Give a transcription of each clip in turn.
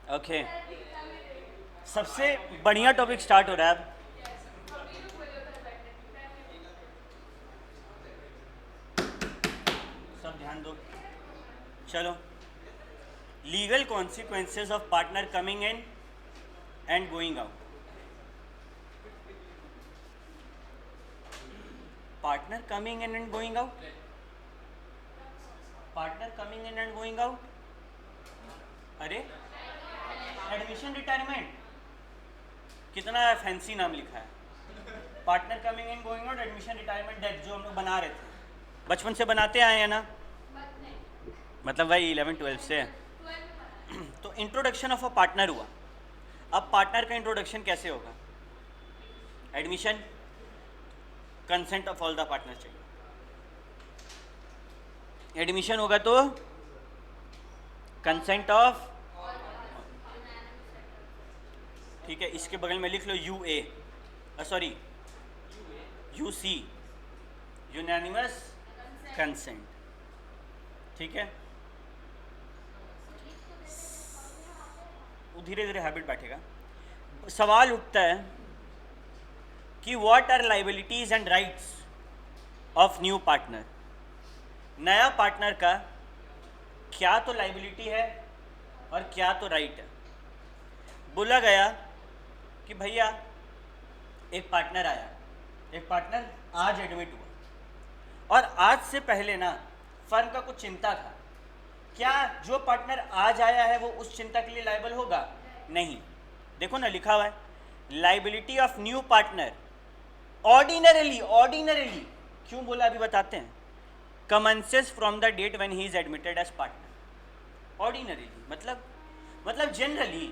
Okay, सबसे बढ़िया topic start हो रहा है अब। सब ध्यान दो। चलो, legal consequences of partner coming in and going out. Partner coming in and going out, partner coming in and going out. अरे, एडमिशन रिटायरमेंट, कितना फैंसी नाम लिखा है। Partner coming in going out, admission retirement date, जो हम लोग बना रहे थे, बचपन से बनाते आए हैं ना, मतलब वही 11-12 से। तो इंट्रोडक्शन ऑफ अ पार्टनर हुआ। अब पार्टनर का इंट्रोडक्शन कैसे होगा? Admission, consent of all the partner चाहिए। एडमिशन होगा तो कंसेंट ऑफ, ठीक है, इसके बगल में लिख लो UA, sorry UC, unanimous consent. ठीक है, धीरे धीरे हैबिट बैठेगा। सवाल उठता है कि what are liabilities and rights of new partner. नया पार्टनर का क्या तो लाइबिलिटी है और क्या तो राइट है। बोला गया कि भैया एक पार्टनर आया, एक पार्टनर आज एडमिट हुआ, और आज से पहले ना फर्म का कुछ चिंता था। क्या जो पार्टनर आज आया है वो उस चिंता के लिए लायबल होगा? नहीं। देखो ना, लिखा हुआ है liability of new partner ordinarily, ordinarily क्यों बोला अभी बताते हैं, commences from the date when he is admitted as partner. Ordinarily मतलब जनरली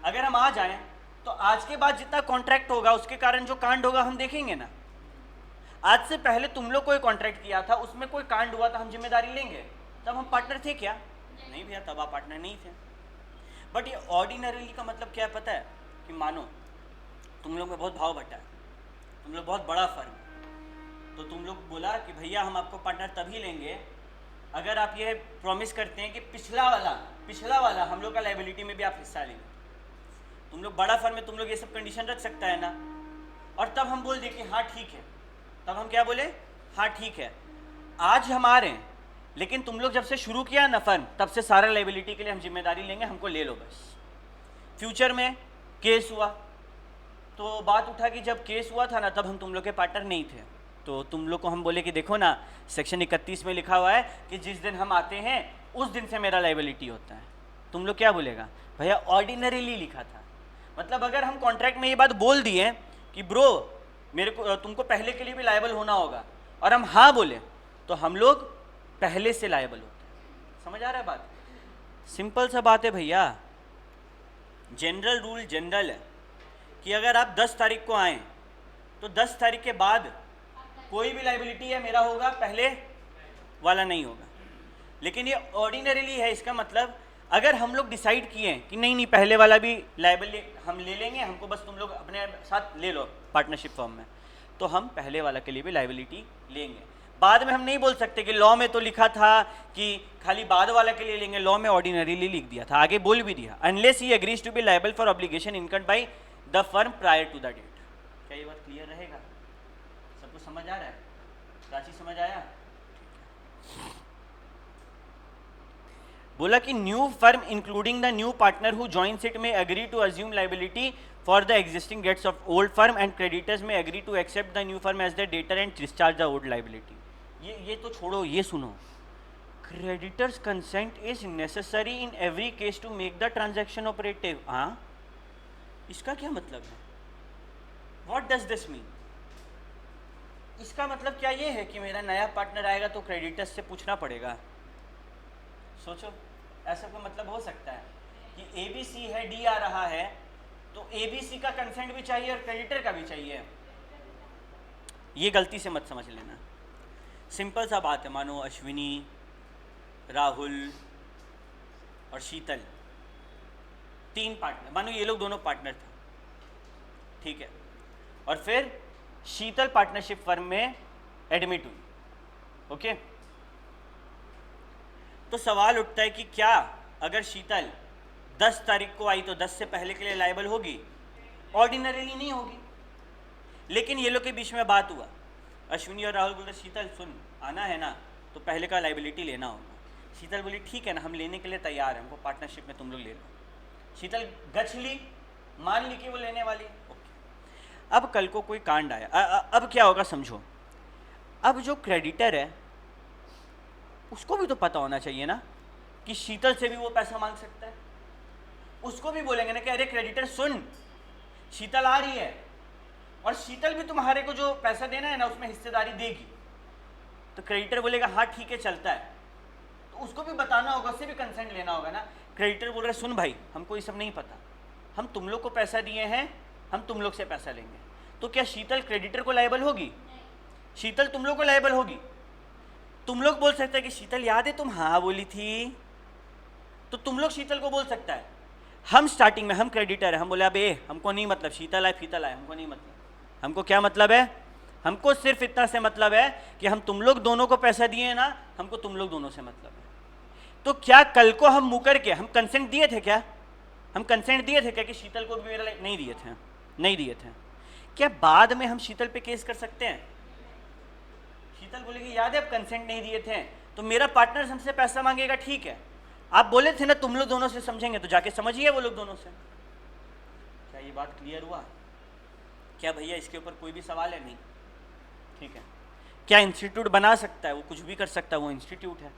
अगर हम आ जाएं तो आज के बाद जितना कॉन्ट्रैक्ट होगा उसके कारण जो कांड होगा हम देखेंगे ना। आज से पहले तुम लोग कोई कॉन्ट्रैक्ट किया था, उसमें कोई कांड हुआ था, हम जिम्मेदारी लेंगे? तब हम पार्टनर थे क्या? नहीं भैया, तब आप पार्टनर नहीं थे। बट ये ऑर्डिनरली का मतलब क्या है पता है? कि मानो तुम लोग में बहुत भाव बटा है, तुम लोग बहुत बड़ा फर्म है, तो तुम लोग बोला कि भैया हम आपको पार्टनर तभी लेंगे अगर आप ये प्रॉमिस करते हैं कि पिछला वाला हम लोग का लाइबिलिटी में भी आप हिस्सा लेंगे। तुम लोग बड़ा फर्म में, तुम लोग ये सब कंडीशन रख सकता है ना। और तब हम बोल दिए कि हाँ ठीक है, तब हम क्या बोले? हाँ ठीक है, आज हम आ रहे हैं, लेकिन तुम लोग जब से शुरू किया ना फर्म, तब से सारा लाइबिलिटी के लिए हम जिम्मेदारी लेंगे, हमको ले लो बस। फ्यूचर में केस हुआ तो बात उठा कि जब केस हुआ था ना तब हम तुम लोग के पार्टनर नहीं थे, तो तुम लोग को हम बोले कि देखो ना सेक्शन 31 में लिखा हुआ है कि जिस दिन हम आते हैं उस दिन से मेरा लाइबिलिटी होता है। तुम लोग क्या बोलेगा? भैया ऑर्डिनरीली लिखा था। मतलब अगर हम कॉन्ट्रैक्ट में ये बात बोल दिए कि ब्रो मेरे को तुमको पहले के लिए भी लायबल होना होगा, और हम हाँ बोले, तो हम लोग पहले से लायबल होते हैं। समझ आ रहा है बात? सिंपल सा बात है भैया। जनरल रूल जनरल है कि अगर आप 10 तारीख को आए तो 10 तारीख के बाद कोई भी लाइबिलिटी है मेरा होगा, पहले वाला नहीं होगा। लेकिन ये ऑर्डिनरीली है, इसका मतलब अगर हम लोग डिसाइड किए कि नहीं नहीं पहले वाला भी लाइबल हम ले लेंगे, हमको बस तुम लोग अपने साथ ले लो पार्टनरशिप फॉर्म में, तो हम पहले वाला के लिए भी लाइबिलिटी लेंगे। बाद में हम नहीं बोल सकते कि लॉ में तो लिखा था कि खाली बाद वाला के लिए लेंगे, लॉ में ऑर्डिनरीली लिख दिया था, आगे बोल भी दिया unless he agrees to be liable for obligation incurred by the firm prior to the date. क्या ये बात क्लियर रहेगा? सबको समझ आ रहा है? प्राची समझ आया? बोला कि new firm including the new partner who joins it may agree to assume liability for the existing debts of old firm and creditors may agree to accept the new firm as the debtor and discharge the old liability. ये तो छोड़ो, ये सुनो, creditors consent is necessary in every case to make the transaction operative. हाँ, इसका क्या मतलब है? What does this mean? इसका मतलब क्या ये है कि मेरा नया पार्टनर आएगा तो क्रेडिटर्स से पूछना पड़ेगा? सोचो, ऐसा कोई मतलब हो सकता है कि ABC है, D आ रहा है, तो ABC का कंसेंट भी चाहिए और क्रेडिटर का भी चाहिए? ये गलती से मत समझ लेना। सिंपल सा बात है, मानो अश्विनी, राहुल और शीतल 3 पार्टनर, मानो ये लोग दोनों पार्टनर थे, ठीक है, और फिर शीतल पार्टनरशिप फर्म में एडमिट हुई, ओके। तो सवाल उठता है कि क्या अगर शीतल 10 तारीख को आई तो 10 से पहले के लिए लायबल होगी, ऑर्डिनरीली नहीं होगी। लेकिन ये लोग के बीच में बात हुआ, अश्विनी और राहुल बोलते शीतल सुन, आना है ना तो पहले का लाइबिलिटी लेना होगा। शीतल बोली ठीक है ना, हम लेने के लिए तैयार हैं, हमको पार्टनरशिप में तुम लोग ले लो। शीतल गछ ली, मान ली कि वो लेने वाली। ओके, अब कल को कोई कांड आया, अब क्या होगा समझो। अब जो क्रेडिटर है उसको भी तो पता होना चाहिए ना कि शीतल से भी वो पैसा मांग सकता है। उसको भी बोलेंगे ना कि अरे क्रेडिटर सुन, शीतल आ रही है और शीतल भी तुम्हारे को जो पैसा देना है ना उसमें हिस्सेदारी देगी। तो क्रेडिटर बोलेगा हाँ ठीक है चलता है, तो उसको भी बताना होगा, उससे भी कंसेंट लेना होगा ना। क्रेडिटर बोल रहा है सुन भाई, हमको ये सब नहीं पता, हम तुम लोग को पैसा दिए हैं, हम तुम लोग से पैसा लेंगे। तो क्या शीतल क्रेडिटर को लायबल होगी? शीतल तुम लोग को लायबल होगी? तुम लोग बोल सकते हैं कि शीतल याद है तुम हाँ बोली थी, तो तुम लोग शीतल को बोल सकता है। हम स्टार्टिंग में हम क्रेडिटर है, हम बोले अब हमको नहीं मतलब शीतल आए फीतल आए, हमको नहीं मतलब। हमको क्या मतलब है? हमको सिर्फ इतना से मतलब है कि हम तुम लोग दोनों को पैसा दिए ना, हमको तुम लोग दोनों से मतलब है। तो क्या कल को हम मुकर के हम कंसेंट दिए थे क्या? हम कंसेंट दिए थे क्या कि शीतल को भी मेरा नहीं दिए थे? नहीं दिए थे। क्या बाद में हम शीतल पे केस कर सकते हैं? शीतल बोलेगी याद है अब कंसेंट नहीं दिए थे तो मेरा पार्टनर हमसे पैसा मांगेगा, ठीक है आप बोले थे ना तुम लोग दोनों से समझेंगे, तो जाके समझिए वो लोग दोनों से। क्या ये बात क्लियर हुआ? क्या भैया इसके ऊपर कोई भी सवाल है? नहीं, ठीक है। क्या इंस्टीट्यूट बना सकता है? वो कुछ भी कर सकता है, वो इंस्टीट्यूट है।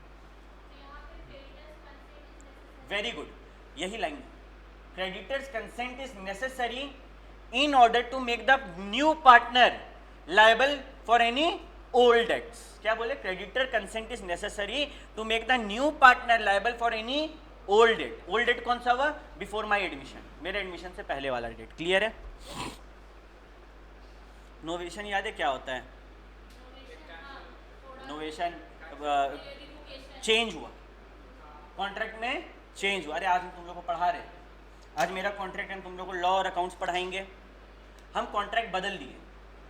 वेरी गुड, यही लाइन है। Creditors consent is necessary in order to make the new partner liable for any old debts. क्या बोले? Creditor consent is necessary to make the new partner liable for any old debt. Old debt कौन सा हुआ? Before my admission, मेरे admission से पहले वाला date. Clear है? नोवेशन याद है क्या होता है? नोवेशन चेंज हुआ, कॉन्ट्रैक्ट में चेंज हुआ। अरे आज हम तुम लोग को पढ़ा रहे, आज मेरा कॉन्ट्रैक्ट है, तुम लोग को लॉ और अकाउंट्स पढ़ाएंगे। हम कॉन्ट्रैक्ट बदल दिए,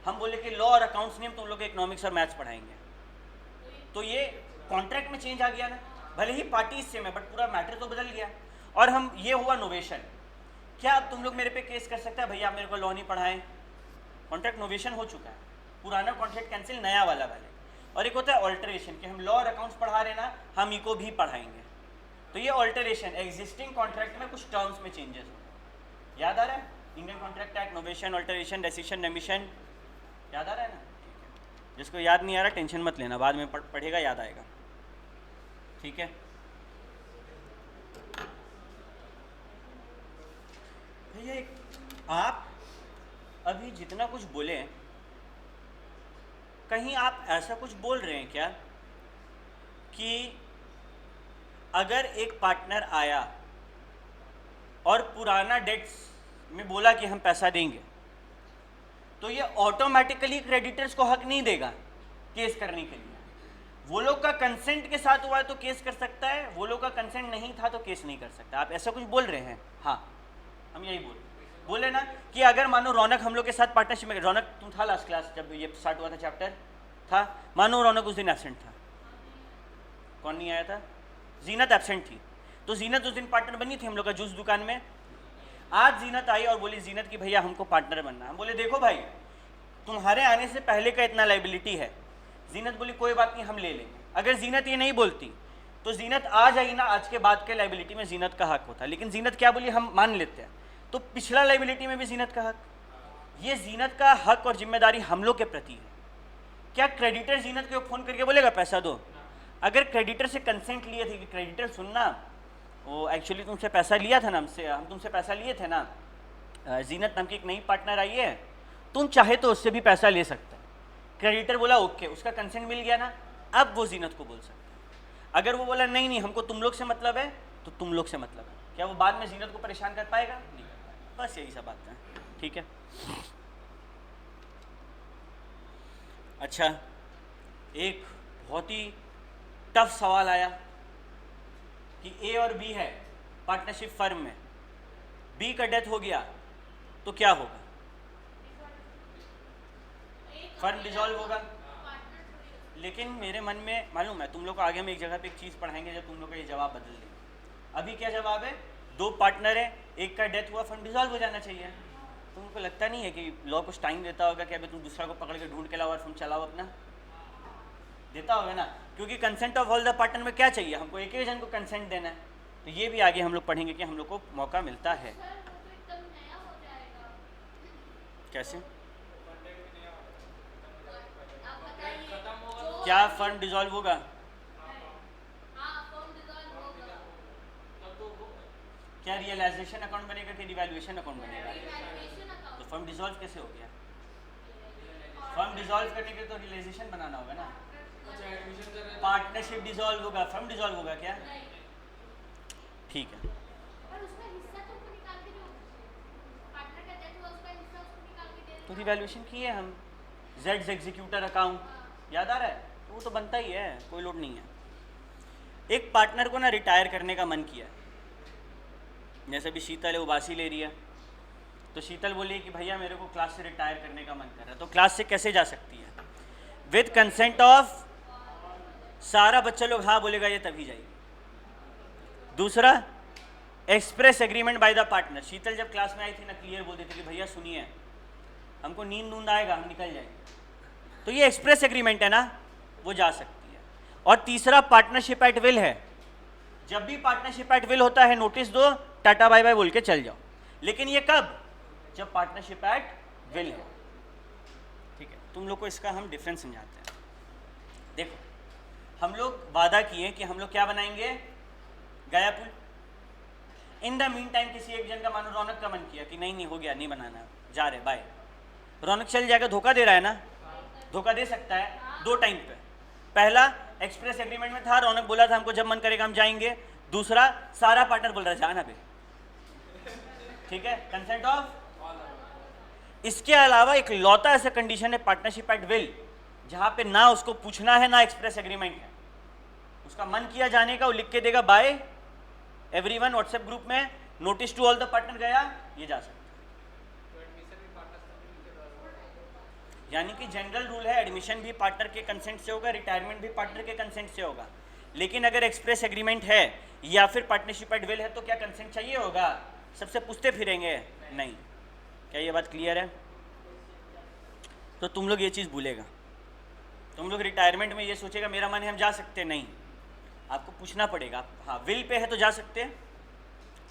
हम बोले कि लॉ और अकाउंट्स नहीं, हम तुम लोग को इकोनॉमिक्स और मैथ्स पढ़ाएंगे। तो ये कॉन्ट्रैक्ट में चेंज आ गया ना, भले ही पार्टी सेम है बट पूरा मैटर तो बदल गया। और हम ये हुआ नोवेशन। क्या अब तुम लोग मेरे पे केस कर सकते हैं भैया आप मेरे को लॉ नहीं पढ़ाएं? कॉन्ट्रैक्ट नोवेशन हो चुका है, पुराना कॉन्ट्रैक्ट कैंसिल, नया वाला वाले। और एक होता है ऑल्टरेशन कि हम लॉ और अकाउंट्स पढ़ा रहे ना, हम इको भी पढ़ाएंगे। तो ये ऑल्टरेशन, एग्जिस्टिंग कॉन्ट्रैक्ट में कुछ टर्म्स में चेंजेस हो। याद आ रहा है? Indian contract act, novation, alteration, rescission, रेमिशन, याद आ रहा है ना? ठीक है, जिसको याद नहीं आ रहा टेंशन मत लेना, बाद में पढ़ेगा याद आएगा। ठीक है भैया, आप अभी जितना कुछ बोले, कहीं आप ऐसा कुछ बोल रहे हैं क्या कि अगर एक पार्टनर आया और पुराना डेट्स में बोला कि हम पैसा देंगे, तो ये ऑटोमेटिकली क्रेडिटर्स को हक नहीं देगा केस करने के लिए? वो लोग का कंसेंट के साथ हुआ है तो केस कर सकता है, वो लोग का कंसेंट नहीं था तो केस नहीं कर सकता। आप ऐसा कुछ बोल रहे हैं? हाँ, हम यही बोले ना कि अगर मानो रौनक हम लोग के साथ पार्टनरशिप में, रौनक तुम था लास्ट क्लास जब ये स्टार्ट हुआ था चैप्टर था, मानो रौनक उस दिन एब्सेंट था, कौन नहीं आया था? जीनत एब्सेंट थी, तो जीनत उस दिन पार्टनर बनी थी हम लोग का जूस दुकान में। आज जीनत आई और बोली जीनत की भैया हमको पार्टनर बनना। हम बोले देखो भाई तुम्हारे आने से पहले का इतना लाइबिलिटी है। जीनत बोली कोई बात नहीं हम ले लेंगे। अगर जीनत ये नहीं बोलती तो जीनत आ जाएगी ना, आज के बाद के लाइबिलिटी में जीनत का हक होता, लेकिन जीनत क्या बोली हम मान लेते हैं, तो पिछला लाइबिलिटी में भी जीनत का हक। ये जीनत का हक और जिम्मेदारी हम लोग के प्रति है। क्या क्रेडिटर जीनत को फ़ोन करके बोलेगा पैसा दो? अगर क्रेडिटर से कंसेंट लिए थे कि क्रेडिटर सुनना, वो एक्चुअली तुमसे पैसा लिया था ना, हम तुमसे पैसा लिए थे ना, जीनत नाम की एक नई पार्टनर आई है, तुम चाहे तो उससे भी पैसा ले सकते हैं। क्रेडिटर बोला ओके, उसका कंसेंट मिल गया ना, अब वो जीनत को बोल सकता है। अगर वो बोला नहीं नहीं हमको तुम लोग से मतलब है, तो तुम लोग से मतलब है, क्या वो बाद में जीनत को परेशान कर पाएगा? नहीं कर पाएगा। बस यही सब बात है। ठीक है, अच्छा एक बहुत ही टफ सवाल आया कि ए और बी है पार्टनरशिप फर्म में, बी का डेथ हो गया तो क्या होगा? फर्म डिसॉल्व होगा। लेकिन मेरे मन में मालूम है, तुम लोग को आगे हम एक जगह पे एक चीज़ पढ़ाएंगे जब तुम लोग का ये जवाब बदल देंगे। अभी क्या जवाब है? दो पार्टनर है, एक का डेथ हुआ, फंड डिसॉल्व हो जाना चाहिए। तो उनको लगता नहीं है कि लॉ कुछ टाइम देता होगा कि अभी तुम दूसरा को पकड़ के ढूंढ के लाओ और फंड चलाओ अपना? देता होगा ना, क्योंकि consent of all the partner में क्या चाहिए, हमको एक ही जन को कंसेंट देना है। तो ये भी आगे हम लोग पढ़ेंगे कि हम लोग को मौका मिलता है। कैसे? क्या फंड डिसॉल्व होगा? क्या रियलाइजेशन अकाउंट बनेगा कि रिवैल्यूएशन अकाउंट बनेगा? तो फर्म डिसॉल्व कैसे हो गया? फर्म डिसॉल्व करने के तो रियलाइजेशन बनाना होगा ना। पार्टनरशिप डिसॉल्व होगा, फर्म डिसॉल्व होगा क्या? ठीक है, तो रिवैल्यूएशन किए हम, जेड्स एग्जीक्यूटर अकाउंट याद आ रहा है, तो वो तो बनता ही है, कोई लोड नहीं है। एक पार्टनर को ना रिटायर करने का मन किया, जैसे अभी शीतल है, उबासी ले रही है, तो शीतल बोली कि भैया मेरे को क्लास से रिटायर करने का मन कर रहा है, तो क्लास से कैसे जा सकती है? विद कंसेंट ऑफ, सारा बच्चा लोग हाँ बोलेगा ये तभी जाएगी। दूसरा, express agreement by the partner. Sheetal जब क्लास में आई थी ना, क्लियर बोल देती कि भैया सुनिए, हमको नींद आएगा, हम निकल जाएंगे, तो ये एक्सप्रेस एग्रीमेंट है ना, वो जा सकती है। और तीसरा, पार्टनरशिप एट विल है, जब भी पार्टनरशिप एट विल होता है नोटिस दो, टाटा बाय बाय बोल के चल जाओ। लेकिन ये कब? जब पार्टनरशिप एट विल है। ठीक है, तुम लोग को इसका हम डिफरेंस समझाते हैं। देखो, हम लोग वादा किए कि हम लोग क्या बनाएंगे, गया पुल। इन द मीन टाइम किसी एक जन का, मानो रौनक का मन किया कि नहीं नहीं हो गया, नहीं बनाना, जा रहे बाय, रौनक चल जाएगा, धोखा दे रहा है ना, धोखा दे सकता है दो टाइम पे। पहला, एक्सप्रेस एग्रीमेंट में था, रौनक बोला था हमको जब मन करेगा हम जाएंगे। दूसरा, सारा पार्टनर बोल रहा है जाना बे, ठीक है, कंसेंट ऑफ। इसके अलावा एक लौता ऐसा कंडीशन है पार्टनरशिप एट विल, जहां पे ना उसको पूछना है ना एक्सप्रेस एग्रीमेंट है, उसका मन किया जाने का, वो लिख के देगा बाय एवरीवन व्हाट्सएप ग्रुप में, notice to all the partner गया, ये जा सकता है। यानी कि जनरल रूल है, एडमिशन भी पार्टनर के कंसेंट से होगा, रिटायरमेंट भी पार्टनर के कंसेंट से होगा। लेकिन अगर एक्सप्रेस एग्रीमेंट है या फिर पार्टनरशिप एट विल है, तो क्या कंसेंट चाहिए होगा? सबसे पूछते फिरेंगे? नहीं। क्या ये बात क्लियर है? तो तुम लोग ये चीज़ भूलेगा, तुम लोग रिटायरमेंट में ये सोचेगा मेरा मन है हम जा सकते, नहीं, आपको पूछना पड़ेगा। हाँ, विल पे है तो जा सकते हैं,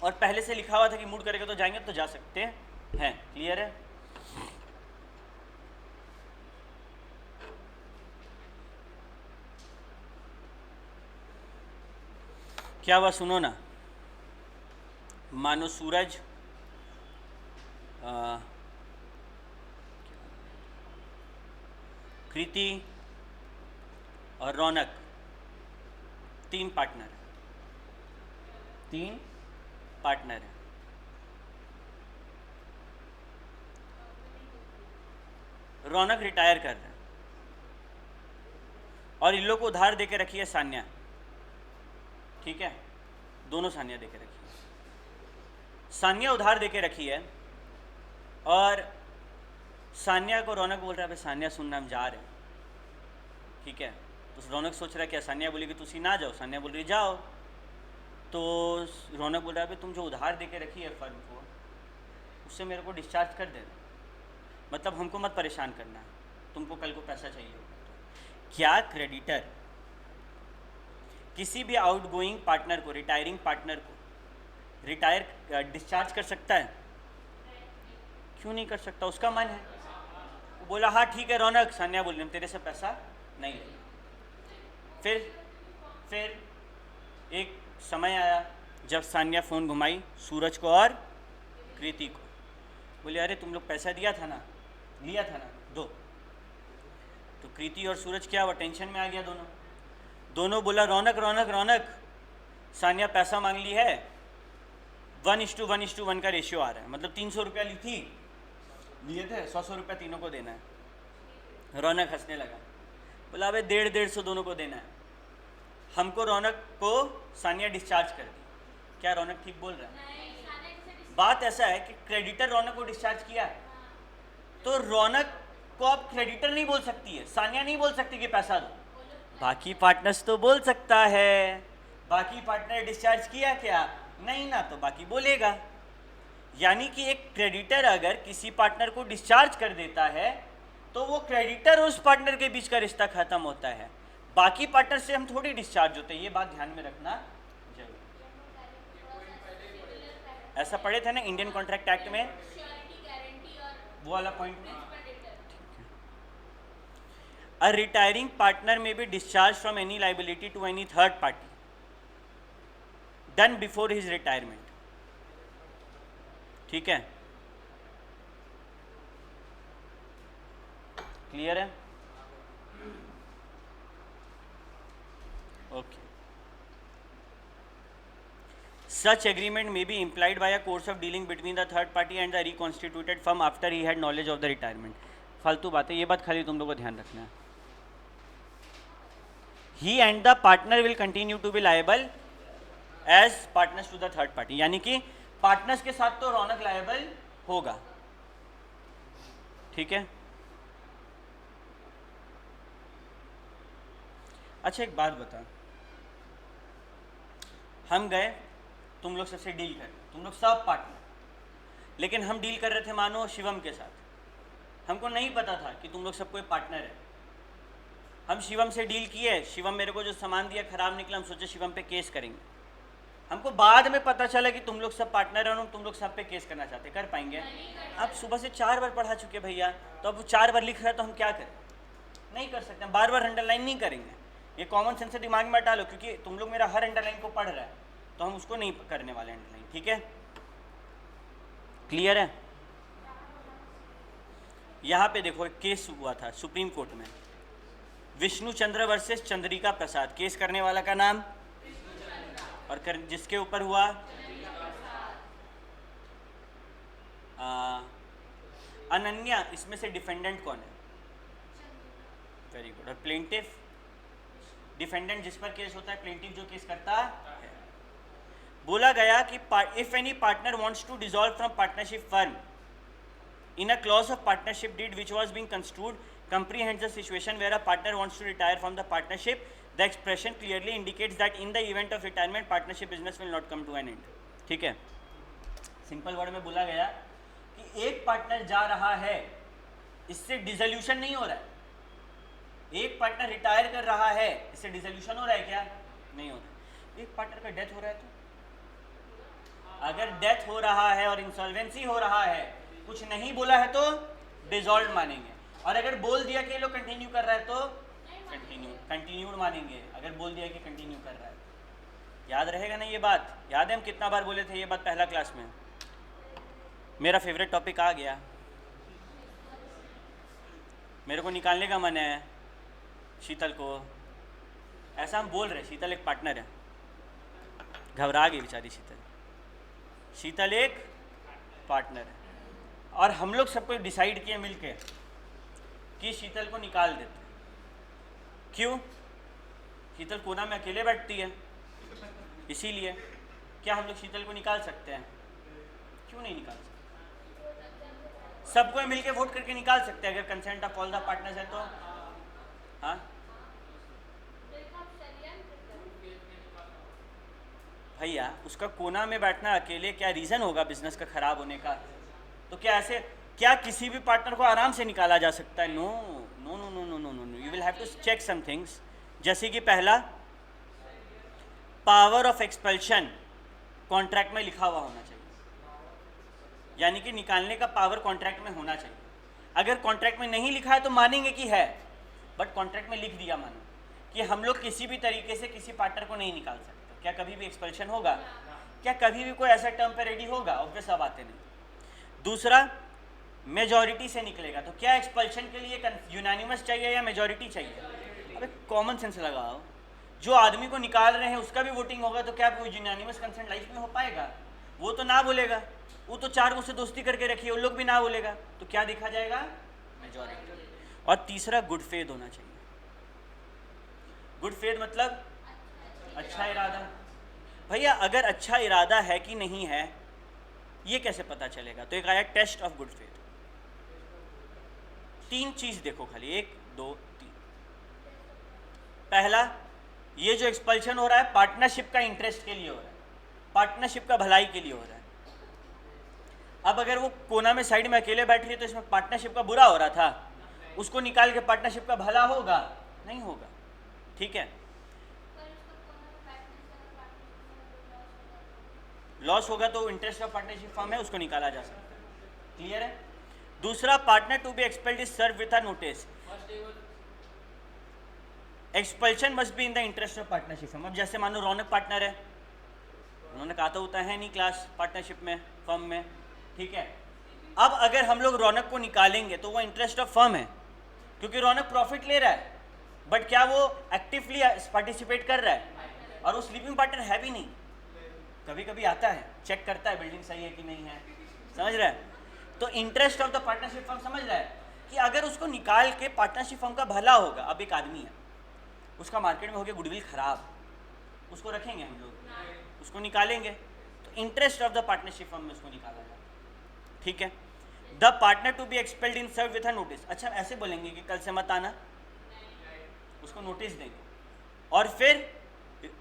और पहले से लिखा हुआ था कि मूड करेगा तो जाएंगे, तो जा सकते हैं। क्लियर है? क्या हुआ सुनो ना, मानो सूरज, कृति और रौनक, तीन पार्टनर है। रौनक रिटायर कर रहा है और इन लोग को उधार देके रखी है सान्या, ठीक है, दोनों सान्या देके रखी है। सान्या उधार देके रखी है और सान्या को रौनक बोल रहा है भाई सान्या सुनना हम जा रहे हैं, ठीक है। तो रौनक सोच रहा है क्या, सान्या बोलेगी तुसी ना जाओ, सान्या बोल रही जाओ। तो रौनक बोल रहा है भाई तुम जो उधार देके रखी है फर्म को, उससे मेरे को डिस्चार्ज कर देना, मतलब हमको मत परेशान करना, तुमको कल को पैसा चाहिए होगा। क्या क्रेडिटर किसी भी आउटगोइंग पार्टनर को, रिटायरिंग पार्टनर को डिस्चार्ज कर सकता है? क्यों नहीं कर सकता? उसका मन है, वो बोला हाँ ठीक है रौनक, सान्या बोल रही हम तेरे से पैसा नहीं लेंगे। फिर एक समय आया जब सान्या फ़ोन घुमाई सूरज को और कृति को, बोले अरे तुम लोग पैसा लिया था ना, दो। तो कृति और सूरज क्या हुआ, टेंशन में आ गया दोनों बोला रौनक सान्या पैसा मांग ली है, 1:1 का रेशियो आ रहा है, मतलब 300 रुपया लिए थे, 100 रुपया तीनों को देना है। रौनक हंसने लगा, बोला अबे 150 दोनों को देना है, हमको रौनक को सान्या डिस्चार्ज कर दी। क्या रौनक ठीक बोल रहा है? बात ऐसा है कि क्रेडिटर रौनक को डिस्चार्ज किया, तो रौनक को आप क्रेडिटर नहीं बोल सकती है, सान्या नहीं बोल सकती कि पैसा दो, बाकी पार्टनर्स तो बोल सकता है। बाकी पार्टनर डिस्चार्ज किया क्या, नहीं ना तो बाकी बोलेगा। यानी कि एक क्रेडिटर अगर किसी पार्टनर को डिस्चार्ज कर देता है तो वो क्रेडिटर और उस पार्टनर के बीच का रिश्ता खत्म होता है, बाकी पार्टनर से हम थोड़ी डिस्चार्ज होते हैं। ये बात ध्यान में रखना जरूर। ऐसा पढ़े थे ना इंडियन कॉन्ट्रैक्ट एक्ट में, वो वाला point. A retiring partner may be discharged from any liability to any third party done before his retirement. ठीक है, क्लियर है? Okay. Such agreement may be implied by a course of dealing between the third party and the reconstituted firm after he had knowledge of the retirement. फालतू बातें, ये बात खाली तुम लोगों को ध्यान रखना है। He and the partner will continue to be liable as partners to the third party, यानी कि पार्टनर्स के साथ तो रौनक लायबल होगा। ठीक है, अच्छा एक बात बता, हम गए, तुम लोग सबसे डील कर, तुम लोग सब पार्टनर, लेकिन हम डील कर रहे थे मानो शिवम के साथ। हमको नहीं पता था कि तुम लोग सब कोई पार्टनर है। हम शिवम से डील किए, शिवम मेरे को जो सामान दिया खराब निकला, हम सोचे शिवम पे केस करेंगे। हमको बाद में पता चला कि तुम लोग सब पार्टनर हैं और तुम लोग सब पे केस करना चाहते। कर पाएंगे? अब सुबह से 4 बार पढ़ा चुके भैया, तो अब 4 बार लिख रहा है तो हम क्या करें? नहीं कर सकते, बार बार अंडरलाइन नहीं करेंगे। ये कॉमन सेंस से दिमाग में डालो, क्योंकि तुम लोग मेरा हर अंडरलाइन को पढ़ रहा है, तो हम उसको नहीं करने वाले अंडरलाइन। ठीक है, क्लियर है? यहाँ पे देखो एक केस हुआ था सुप्रीम कोर्ट में, विष्णु चंद्र वर्सेस चंद्रिका प्रसाद। केस करने वाला का नाम और जिसके ऊपर हुआ अनन्या। इसमें से डिफेंडेंट कौन है? Very good. और प्लेंटिफ? डिफेंडेंट जिस पर केस होता है, प्लेंटिफ जो केस करता है। बोला गया कि if any partner wants to dissolve from partnership firm in a clause of partnership deed which was being construed comprehends the situation where a partner wants to retire from the partnership, the expression clearly indicates that in the event of retirement partnership business will not come to an end. ठीक है, simple word में बोला गया कि एक partner जा रहा है, इससे डिसोल्यूशन नहीं हो रहा है। एक पार्टनर रिटायर कर रहा है, इससे डिसोल्यूशन हो रहा है क्या? नहीं हो रहा। एक पार्टनर का डेथ हो रहा है, तो अगर डेथ हो रहा है और इंसॉल्वेंसी हो रहा है, कुछ नहीं बोला है तो डिसॉल्व मानेंगे, और अगर बोल दिया कि ये लोग कंटिन्यू कर रहा है तो कंटिन्यूड मानेंगे। अगर बोल दिया कि कंटिन्यू कर रहा है, याद रहेगा ना ये बात? याद है हम कितना बार बोले थे ये बात पहला क्लास में? मेरा फेवरेट टॉपिक आ गया, मेरे को निकालने का मन है शीतल को। ऐसा हम बोल रहे, शीतल एक पार्टनर है, घबरा गई बेचारी शीतल। शीतल एक पार्टनर है और हम लोग सबको डिसाइड किए मिलके कि शीतल को निकाल देते। क्यों? शीतल कोना में अकेले बैठती है, इसीलिए। क्या हम लोग शीतल को निकाल सकते हैं? क्यों नहीं निकाल सकते? सबको मिलके वोट करके निकाल सकते हैं अगर consent of all the partners है तो। हाँ भैया, उसका कोना में बैठना अकेले क्या रीज़न होगा बिजनेस का खराब होने का? तो क्या ऐसे, क्या किसी भी पार्टनर को आराम से निकाला जा सकता है? No no no no no no no, you will have to check some things. जैसे कि पहला, पावर ऑफ एक्सपल्शन कॉन्ट्रैक्ट में लिखा हुआ होना चाहिए, यानी कि निकालने का पावर कॉन्ट्रैक्ट में होना चाहिए। अगर कॉन्ट्रैक्ट में नहीं लिखा है तो मानेंगे कि है, बट कॉन्ट्रैक्ट में लिख दिया मानो कि हम लोग किसी भी तरीके से किसी पार्टनर को नहीं निकाल सकते। क्या कभी भी एक्सपल्शन होगा? क्या कभी भी कोई ऐसा टर्म पे रेडी होगा? ऑब्वियस सा बात है नहीं। दूसरा, मेजॉरिटी से निकलेगा। तो क्या एक्सपल्शन के लिए यूनानिमस चाहिए या मेजॉरिटी चाहिए? अबे कॉमन सेंस लगाओ, जो आदमी को निकाल रहे हैं उसका भी वोटिंग होगा, तो क्या कोई यूनानिमस कंसेंट लाइफ में हो पाएगा? वो तो ना बोलेगा, वो तो 4 से दोस्ती करके रखी है, उन लोग भी ना बोलेगा, तो क्या देखा जाएगा? मेजॉरिटी। और तीसरा, गुड फेथ होना चाहिए। गुड फेथ मतलब अच्छा इरादा। भैया अगर अच्छा इरादा है कि नहीं है ये कैसे पता चलेगा? तो एक आया टेस्ट ऑफ गुड फेथ। 3 चीज देखो खाली, 1 2 3। पहला, ये जो एक्सपल्शन हो रहा है पार्टनरशिप का इंटरेस्ट के लिए हो रहा है, पार्टनरशिप का भलाई के लिए हो रहा है। अब अगर वो कोना में साइड में अकेले बैठ रही है तो इसमें पार्टनरशिप का बुरा हो रहा था, उसको निकाल के पार्टनरशिप का भला होगा? नहीं होगा। ठीक है, लॉस होगा तो इंटरेस्ट ऑफ पार्टनरशिप फर्म है, उसको निकाला जा सकता है। क्लियर है? दूसरा, partner to be expelled is serve with a notice. Expulsion must be in the interest of partnership firm. अब जैसे मानो रौनक पार्टनर है, उन्होंने कहा तो होता है नहीं क्लास पार्टनरशिप में फर्म में, ठीक है। अब अगर हम लोग रौनक को निकालेंगे तो वो इंटरेस्ट ऑफ फर्म है, क्योंकि रौनक प्रॉफिट ले रहा है, बट क्या वो एक्टिवली पार्टिसिपेट कर रहा है? और वो स्लीपिंग पार्टनर है भी नहीं, कभी कभी आता है चेक करता है बिल्डिंग सही है कि नहीं है, समझ रहा है? तो interest of the partnership firm समझ रहा है कि अगर उसको निकाल के पार्टनरशिप फर्म का भला होगा। अब एक आदमी है, उसका मार्केट में हो गया गुडविल खराब, उसको रखेंगे हम लोग? उसको निकालेंगे। तो interest of the partnership firm में उसको निकाला जाए, ठीक है। The partner to be expelled in serve with a notice. अच्छा, ऐसे बोलेंगे कि कल से मत आना, उसको नोटिस देंगे, और फिर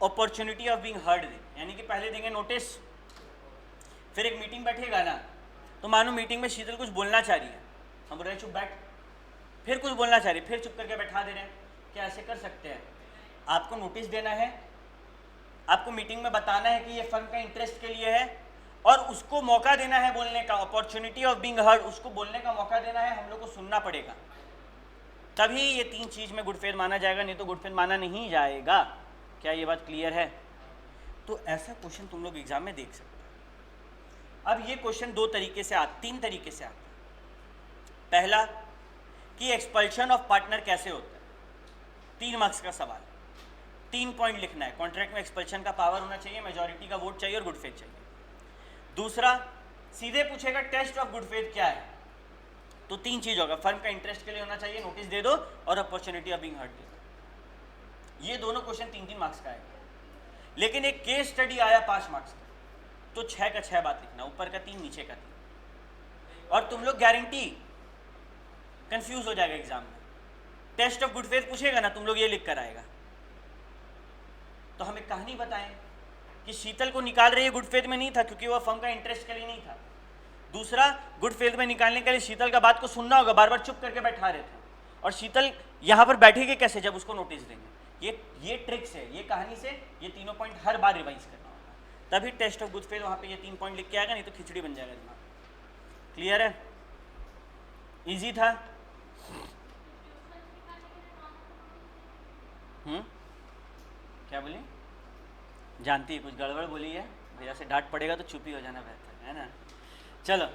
अपॉर्चुनिटी ऑफ बीइंग हर्ड देंगे, यानी कि पहले देंगे नोटिस, फिर एक मीटिंग बैठेगा ना, तो मानो मीटिंग में शीतल कुछ बोलना चाह रही है, हम बोल रहे हैं चुप बैठ, फिर कुछ बोलना चाह रही है, फिर चुप करके बैठा दे रहे हैं। क्या ऐसे कर सकते हैं? आपको नोटिस देना है, आपको मीटिंग में बताना है कि ये फर्म का इंटरेस्ट के लिए है, और उसको मौका देना है बोलने का, अपॉर्चुनिटी ऑफ बीइंग हर्ड, उसको बोलने का मौका देना है, हम लोग को सुनना पड़ेगा, तभी ये तीन चीज में गुड फेथ माना जाएगा, नहीं तो गुड फेथ माना नहीं जाएगा। क्या ये बात क्लियर है? तो ऐसा क्वेश्चन तुम लोग एग्जाम में देख सकते हो। अब ये क्वेश्चन तीन तरीके से आता है। पहला कि एक्सपल्शन ऑफ पार्टनर कैसे होता है, 3 मार्क्स का सवाल, 3 पॉइंट लिखना है। कॉन्ट्रैक्ट में एक्सपल्शन का पावर होना चाहिए, मेजॉरिटी का वोट चाहिए और गुड फेथ चाहिए। दूसरा, सीधे पूछेगा टेस्ट ऑफ गुड फेथ क्या है, तो 3 चीज होगा, फर्म का इंटरेस्ट के लिए होना चाहिए, नोटिस दे दो, और opportunity of being heard they दो। ये दोनों क्वेश्चन 3-3 मार्क्स का है। लेकिन एक केस स्टडी आया 5 मार्क्स का, तो 6 का 6 बात लिखना, ऊपर का 3 नीचे का 3, और तुम लोग गारंटी कंफ्यूज हो जाएगा एग्जाम में। टेस्ट ऑफ गुड फेथ पूछेगा ना, तुम लोग ये लिख कर आएगा। तो हम एक कहानी बताएं कि शीतल को निकाल रही है, गुड फेथ में नहीं था, क्योंकि वह फर्म का इंटरेस्ट के लिए नहीं था। दूसरा, गुड फेथ में निकालने के लिए शीतल का बात को सुनना होगा, बार बार चुप करके बैठा रहे थे, और शीतल यहाँ पर बैठेगी कैसे? जब उसको नोटिस देंगे। ये ट्रिक्स है, ये कहानी से ये तीनों पॉइंट हर बार रिवाइज करना होगा, तभी टेस्ट ऑफ गुड फेथ वहाँ पे ये 3 पॉइंट लिख के आएगा, नहीं तो खिचड़ी बन जाएगा दिमाग। क्लियर है? इजी था? क्या बोली? जानती है कुछ गड़बड़ बोली है, भैया से डांट पड़ेगा तो चुप ही हो जाना बेहतर है ना। चलो,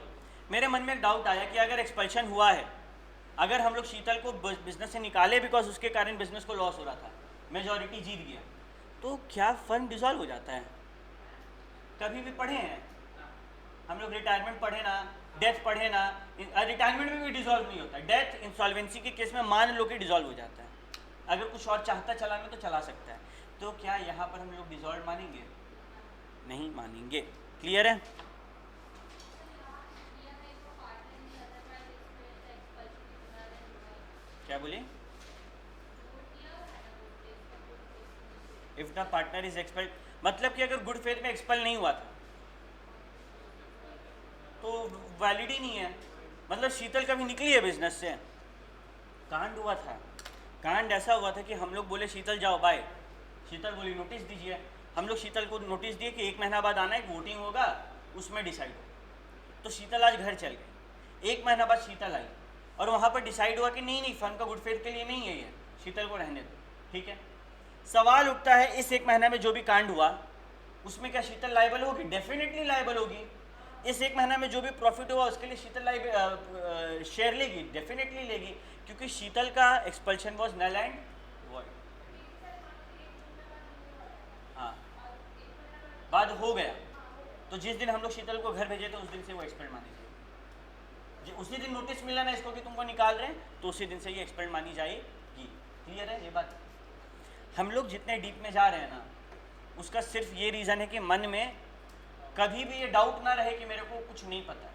मेरे मन में एक डाउट आया कि अगर एक्सपल्शन हुआ है, अगर हम लोग शीतल को बिजनेस से निकाले बिकॉज उसके कारण बिजनेस को लॉस हो रहा था, मेजॉरिटी जीत गया, तो क्या फर्म डिसॉल्व हो जाता है? कभी भी पढ़े हैं हम लोग, रिटायरमेंट पढ़े ना, डेथ पढ़े ना, रिटायरमेंट में भी डिसॉल्व नहीं होता। डेथ इंसॉल्वेंसी के केस में मान लो कि डिसॉल्व हो जाता है, अगर कुछ और चाहता चलाना तो चला सकता है। तो क्या यहाँ पर हम लोग डिसॉल्व मानेंगे? नहीं मानेंगे। क्लियर है? क्या बोले? If the partner is expelled, मतलब कि अगर गुड फेथ में एक्सपेल नहीं हुआ था तो वैलिड ही नहीं है। मतलब शीतल कभी निकली है बिजनेस से? कांड हुआ था, कांड ऐसा हुआ था कि हम लोग बोले शीतल जाओ बाय, शीतल बोली नोटिस दीजिए, हम लोग शीतल को नोटिस दिए कि 1 महीना बाद आना, एक वोटिंग होगा उसमें डिसाइड हो। तो शीतल आज घर चल गई, 1 महीना बाद शीतल आई और वहाँ पर डिसाइड हुआ कि नहीं फर्म का गुड फेथ के लिए नहीं है ये, शीतल को रहने दो। ठीक है, सवाल उठता है इस 1 महीना में जो भी कांड हुआ उसमें क्या शीतल लायबल होगी? डेफिनेटली लायबल होगी। इस 1 महीना में जो भी प्रॉफिट हुआ उसके लिए शीतल शेयर लेगी, डेफिनेटली लेगी, क्योंकि शीतल का expulsion was null and void. हाँ, बाद हो गया, तो जिस दिन हम लोग शीतल को घर भेजे थे उस दिन से वो एक्सपेल्ड मानी जाएगी। उसी दिन नोटिस मिला ना इसको कि तुमको निकाल रहे हैं, तो उसी दिन से ये एक्सपेल्ड मानी जाएगी। क्लियर है ये बात? हम लोग जितने डीप में जा रहे हैं ना, उसका सिर्फ ये रीज़न है कि मन में कभी भी ये डाउट ना रहे कि मेरे को कुछ नहीं पता।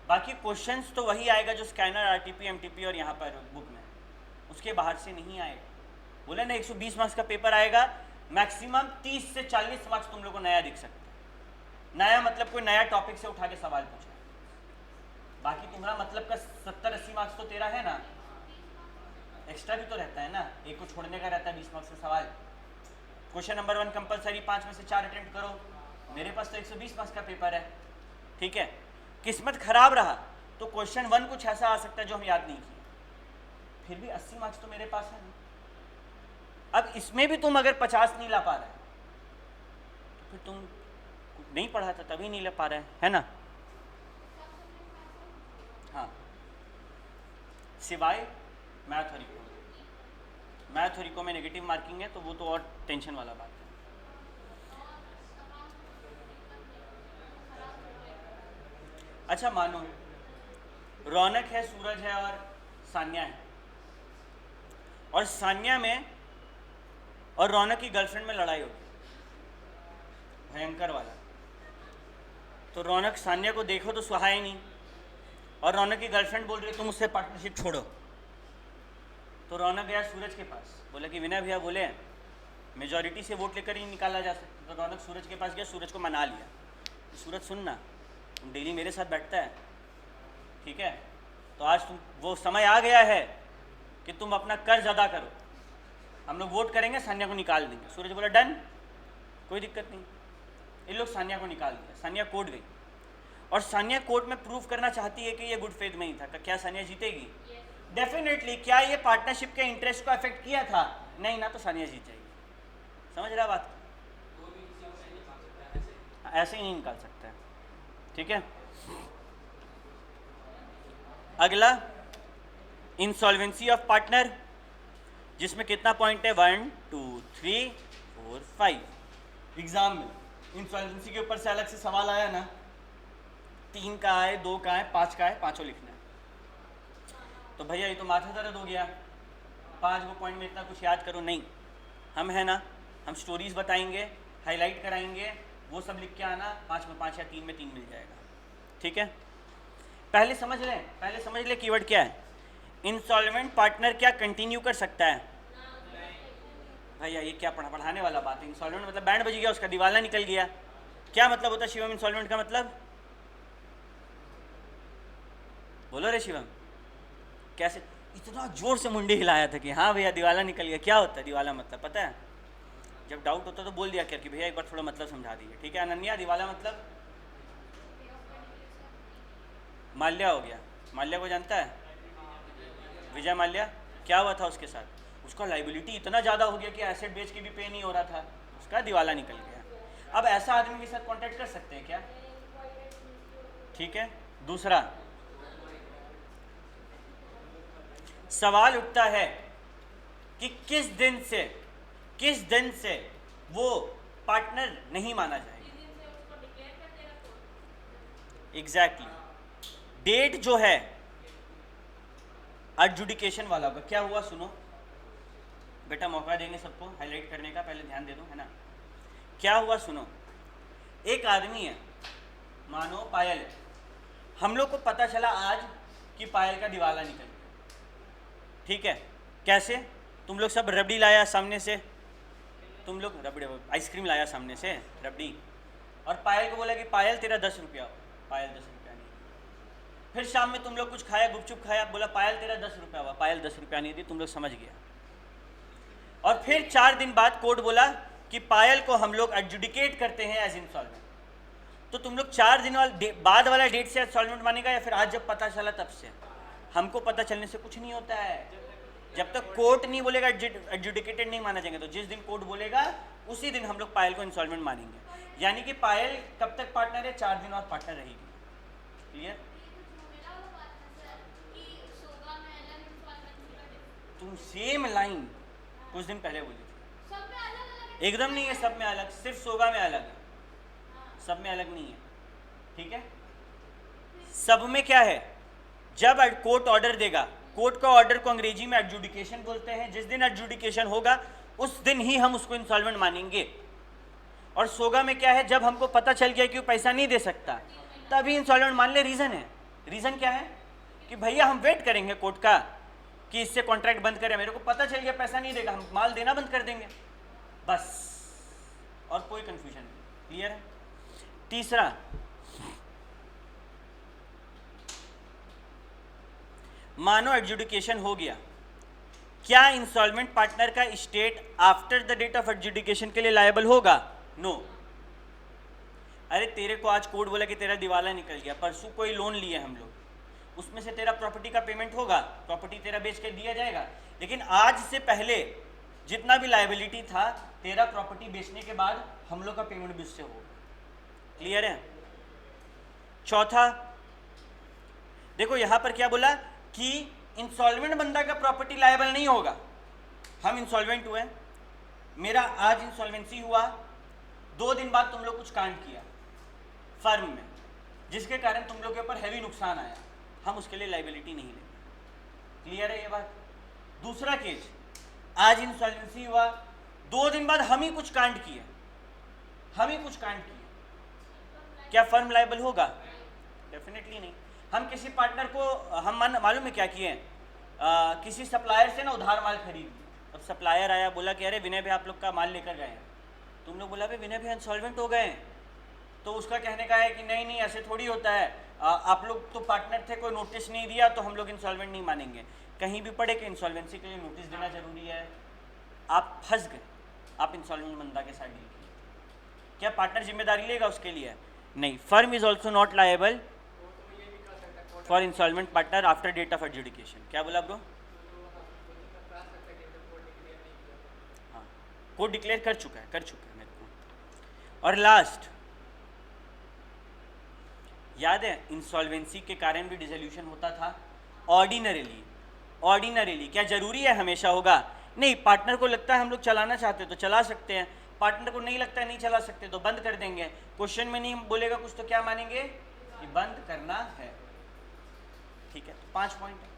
बाकी क्वेश्चंस तो वही आएगा जो स्कैनर, आरटीपी, एमटीपी और यहाँ पर बुक में, उसके बाहर से नहीं आएगा। बोले ना 120 मार्क्स का पेपर आएगा मैक्सिमम 30 से 40 मार्क्स तुम लोग को नया दिख सकता है। नया मतलब कोई नया टॉपिक से उठा के सवाल पूछा, बाकी तुम्हारा मतलब का 70-80 मार्क्स तो तेरा है ना, एक्स्ट्रा भी तो रहता है ना, एक को छोड़ने का रहता है 20 मार्क्स का सवाल। क्वेश्चन नंबर 1 कंपलसरी 5 में से 4 अटेम्प्ट करो, मेरे पास तो 120 मार्क्स का पेपर है, ठीक है। किस्मत खराब रहा तो क्वेश्चन 1 कुछ ऐसा आ सकता है जो हम याद नहीं किए, फिर भी 80 मार्क्स तो मेरे पास है ना। अब इसमें भी तुम अगर 50 नहीं ला पा रहे तो फिर तुम नहीं पढ़ा था तभी नहीं ला पा रहे है ना। हाँ, सिवाय मैथ और इको, मैथ और इको में नेगेटिव मार्किंग है तो वो तो और टेंशन वाला बात है। अच्छा मानो रौनक है, सूरज है और सान्या है, और सान्या में और रौनक की गर्लफ्रेंड में लड़ाई होगी भयंकर वाला, तो रौनक सान्या को देखो तो सुहाए नहीं, और रौनक की गर्लफ्रेंड बोल रही है तुम उससे पार्टनरशिप छोड़ो। तो रौनक गया सूरज के पास, बोला कि विनय भैया बोले मेजॉरिटी से वोट लेकर ही निकाला जा सकता। तो रौनक सूरज के पास गया, सूरज को मना लिया, तो सूरज सुनना तुम डेली मेरे साथ बैठता है, ठीक है, तो आज तुम वो समय आ गया है कि तुम अपना कर्ज अदा करो, हम लोग वोट करेंगे सान्या को निकाल देंगे। सूरज बोला डन, कोई दिक्कत नहीं। इन लोग सान्या को निकाल दिया, सान्या कोर्ट गई, और सान्या कोर्ट में प्रूव करना चाहती है कि ये गुड फेथ में ही था। क्या सान्या जीतेगी? डेफिनेटली। क्या ये पार्टनरशिप के इंटरेस्ट को अफेक्ट किया था? नहीं ना, तो सान्या जीत जाएगी। समझ रहा बात? ऐसे ही नहीं निकाल सकता है, ठीक है। अगला इंसॉल्वेंसी ऑफ पार्टनर, जिसमें कितना पॉइंट है? 1 2 3 4 5। एग्जाम में इंसॉल्वेंसी के ऊपर से अलग से सवाल आया ना, 3 का है, 2 का है, 5 का है, पांचों लिखना है। तो भैया ये तो माथा दर्द हो गया, 5 वो पॉइंट में इतना कुछ याद करो। नहीं, हम है ना, हम स्टोरीज बताएंगे, हाईलाइट कराएंगे, वो सब लिख के आना, 5 में 5 या 3 में 3 मिल जाएगा, ठीक है। पहले समझ ले कीवर्ड क्या है। इंसॉल्वेंट पार्टनर क्या कंटिन्यू कर सकता है? भैया ये क्या पढ़ाने वाला बात है। इंसॉल्वेंट मतलब बैंड बज गया, उसका दिवाला निकल गया। क्या मतलब होता है शिवम इंसॉल्वेंट का मतलब? बोलो रे शिवम, कैसे इतना जोर से मुंडी हिलाया था कि हाँ भैया दिवाला निकल गया। क्या होता है दिवाला मतलब पता है? जब डाउट होता तो बोल दिया क्या कि भैया एक बार थोड़ा मतलब समझा दीजिए, ठीक है। अनन्या, दिवाला मतलब? माल्या हो गया, माल्या को जानता है? विजय माल्या, क्या हुआ था उसके साथ? उसका लाइबिलिटी इतना ज़्यादा हो गया कि एसेट बेच के भी पे नहीं हो रहा था, उसका दिवाला निकल गया। अब ऐसा आदमी के साथ कॉन्टेक्ट कर सकते हैं क्या? ठीक है। दूसरा सवाल उठता है कि किस दिन से वो पार्टनर नहीं माना जाएगा। एग्जैक्टली, डेट जो है एडजुडिकेशन वाला होगा। क्या हुआ सुनो बेटा, मौका देंगे सबको हाईलाइट करने का, पहले ध्यान दे दो, है ना। क्या हुआ सुनो, एक आदमी है, मानो पायल है, हम लोग को पता चला आज कि पायल का दिवाला निकल गया, ठीक है। कैसे? तुम लोग सब रबड़ी लाया सामने से, तुम लोग रबड़ी आइसक्रीम लाया सामने से रबड़ी, और पायल को बोला कि पायल तेरा 10 रुपया हो। पायल 10 रुपया नहीं। फिर शाम में तुम लोग कुछ खाया, गुपचुप खाया, बोला पायल तेरा 10 रुपया हुआ। पायल 10 रुपया नहीं दी, तुम लोग समझ गया। और फिर 4 दिन बाद कोर्ट बोला कि पायल को हम लोग एडजुडिकेट करते हैं एज इंसॉल्वेंट। तो तुम लोग 4 दिन बाद वाला डेट से इंसॉल्वेंट मानेगा या फिर आज जब पता चला तब से? हमको पता चलने से कुछ नहीं होता है। जब तक कोर्ट नहीं बोलेगा एडजुडिकेटेड नहीं माना जाएगा, तो जिस दिन कोर्ट बोलेगा उसी दिन हम लोग पायल को इंसॉल्वेंट मानेंगे। यानी कि पायल कब तक पार्टनर है? 4 दिन और पार्टनर रहेगी। क्लियर? तुम सेम लाइन कुछ दिन पहले बोली थी। एकदम नहीं है सब में अलग, सिर्फ सोगा में अलग है, सब में अलग नहीं है, ठीक है। सब में क्या है, जब कोर्ट ऑर्डर देगा, कोर्ट का ऑर्डर को अंग्रेजी में एडजुडिकेशन बोलते हैं। जिस दिन एडजुडिकेशन होगा उस दिन ही हम उसको इंसॉल्वेंट मानेंगे। और सोगा में क्या है, जब हमको पता चल गया कि वो पैसा नहीं दे सकता तभी इंसॉल्वेंट मान ले। रीजन है, रीजन क्या है कि भैया हम वेट करेंगे कोर्ट का कि इससे कॉन्ट्रैक्ट बंद करें, मेरे को पता चल गया पैसा नहीं देगा, हम माल देना बंद कर देंगे, बस और कोई कंफ्यूजन नहीं। क्लियर है? तीसरा, मानो एडजुडिकेशन हो गया, क्या इंस्टॉलमेंट पार्टनर का state after the date of adjudication के लिए लायबल होगा? नो। अरे तेरे को आज कोर्ट बोला कि तेरा दिवाला निकल गया, परसों कोई लोन लिए हम लोग, उसमें से तेरा प्रॉपर्टी का पेमेंट होगा, प्रॉपर्टी तेरा बेच के दिया जाएगा, लेकिन आज से पहले जितना भी लायबिलिटी था तेरा प्रॉपर्टी बेचने के बाद हम लोग का पेमेंट भी उससे होगा। क्लियर है? चौथा, देखो यहां पर क्या बोला कि इंसॉल्वेंट बंदा का प्रॉपर्टी लायबल नहीं होगा। हम इंसॉल्वेंट हुए, मेरा आज इंसॉल्वेंसी हुआ, 2 दिन बाद तुम लोग कुछ कांड किया फर्म में जिसके कारण तुम लोग के ऊपर हैवी नुकसान आया, हम उसके लिए लायबिलिटी नहीं लेंगे। क्लियर है ये बात? दूसरा केस, आज इंसॉल्वेंसी हुआ, 2 दिन बाद हम ही कुछ कांड किए, क्या फर्म लायबल होगा? डेफिनेटली नहीं। हम किसी पार्टनर को, हम मालूम है क्या किए, किसी सप्लायर से ना उधार माल खरीद लिया, अब सप्लायर आया बोला कि अरे विनय भाई आप लोग का माल लेकर गए हैं, तुम लोग बोला भाई विनय भाई इंसॉल्वेंट हो गए, तो उसका कहने का है कि नहीं नहीं ऐसे थोड़ी होता है, आप लोग तो पार्टनर थे, कोई नोटिस नहीं दिया तो हम लोग इंसॉल्वेंट नहीं मानेंगे। कहीं भी पढ़े कि इंसॉल्वेंसी के लिए नोटिस देना जरूरी है? आप फंस गए, आप इंसॉल्वेंट बंदा के साथ डील किए, क्या पार्टनर जिम्मेदारी लेगा उसके लिए? नहीं। Firm is also not liable for insolvent partner after date of adjudication. क्या बोला ब्रो? हाँ, कोर्ट डिक्लेयर कर चुका है मेरे को। और लास्ट, याद है इंसॉल्वेंसी के कारण भी डिसोल्यूशन होता था ऑर्डिनरीली। क्या जरूरी है हमेशा होगा? नहीं। पार्टनर को लगता है हम लोग चलाना चाहते तो चला सकते हैं, पार्टनर को नहीं लगता है नहीं चला सकते तो बंद कर देंगे। क्वेश्चन में नहीं बोलेगा कुछ तो क्या मानेंगे कि बंद करना है। ठीक है, तो 5 पॉइंट है।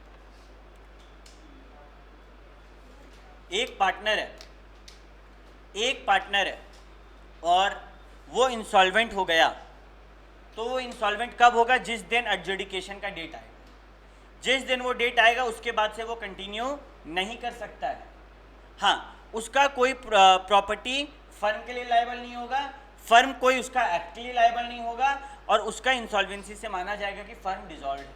एक पार्टनर है और वो इंसॉल्वेंट हो गया, तो वो इंसॉल्वेंट कब होगा? जिस दिन एडजुडिकेशन का डेट आएगा। जिस दिन वो डेट आएगा उसके बाद से वो कंटिन्यू नहीं कर सकता है। हाँ, उसका कोई प्रॉपर्टी फर्म के लिए लायबल नहीं होगा, फर्म कोई उसका एक्ट के लिए लायबल नहीं होगा, और उसका इंसॉल्वेंसी से माना जाएगा कि फर्म डिसॉल्व है।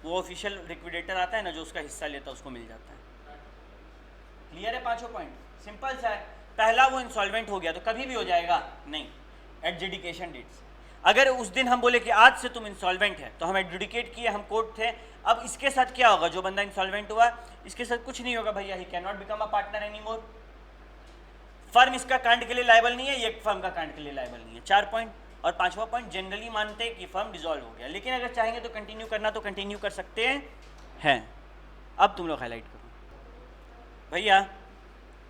वो ऑफिशियल लिक्विडेटर आता है ना, जो उसका हिस्सा लेता है उसको मिल जाता है। क्लियर है? 5 पॉइंट सिंपल सा है। पहला, वो इंसॉल्वेंट हो गया तो कभी भी हो जाएगा? नहीं, एडजुडिकेशन डेट से। अगर उस दिन हम बोले कि आज से तुम इंसॉल्वेंट है तो हम एडजुडिकेट किए, हम कोर्ट थे, अब इसके साथ क्या होगा? जो बंदा इंसॉल्वेंट हुआ इसके साथ कुछ नहीं होगा भैया, he can not become a partner any more. Firm इसका कांड के लिए लायबल नहीं है, ये फर्म का कांड के लिए लायबल नहीं है। 4 पॉइंट। और 5वां पॉइंट, जनरली मानते हैं कि फर्म डिसॉल्व हो गया, लेकिन अगर चाहेंगे तो कंटिन्यू करना तो कंटिन्यू कर सकते हैं। अब तुम लोग हाईलाइट करो भैया,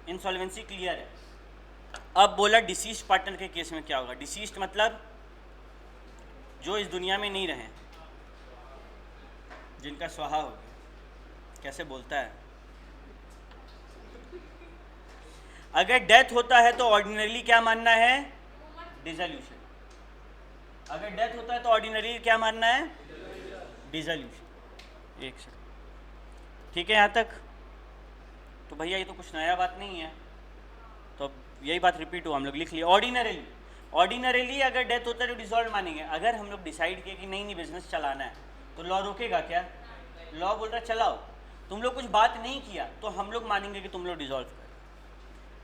इंसॉल्वेंसी क्लियर है। अब बोला डिसीज्ड पार्टनर के केस में क्या होगा? डिसीज्ड मतलब जो इस दुनिया में नहीं रहे, जिनका स्वाहा हो गया। कैसे बोलता है? अगर डेथ होता है तो ऑर्डिनरी क्या मानना है? डिसोल्यूशन। अगर डेथ होता है तो ऑर्डिनरी क्या मानना है? डिसोल्यूशन। एक सेकंड, ठीक है यहाँ तक? तो भैया ये तो कुछ नया बात नहीं है, तो यही बात रिपीट हुआ, हम लोग लिख लिए। ऑर्डिनरीली अगर डेथ होता है तो डिसॉल्व मानेंगे। अगर हम लोग डिसाइड किए कि नहीं बिजनेस चलाना है तो लॉ रोकेगा क्या? लॉ बोल रहा है चलाओ। तुम लोग कुछ बात नहीं किया तो हम लोग मानेंगे कि तुम लोग डिसॉल्व करो।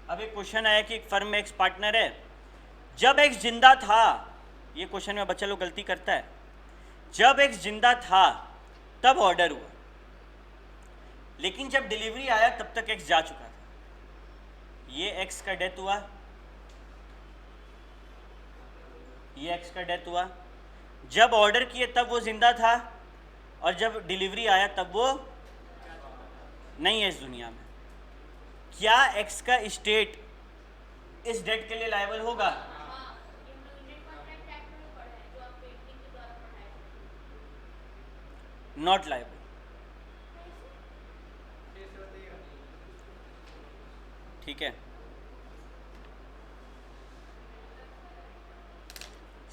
अब एक क्वेश्चन आया कि एक फर्म में एक्स पार्टनर है, जब एक्स जिंदा था, ये क्वेश्चन में बच्चा लोग गलती करता है, जब एक्स जिंदा था तब ऑर्डर हुआ, लेकिन जब डिलीवरी आया तब तक एक्स जा चुका था। ये एक्स का डेथ हुआ, ये एक्स का डेथ हुआ, जब ऑर्डर किए तब वो जिंदा था, और जब डिलीवरी आया तब वो नहीं है इस दुनिया में। क्या एक्स का स्टेट इस डेट के लिए लायबल होगा? Not liable. ठीक है,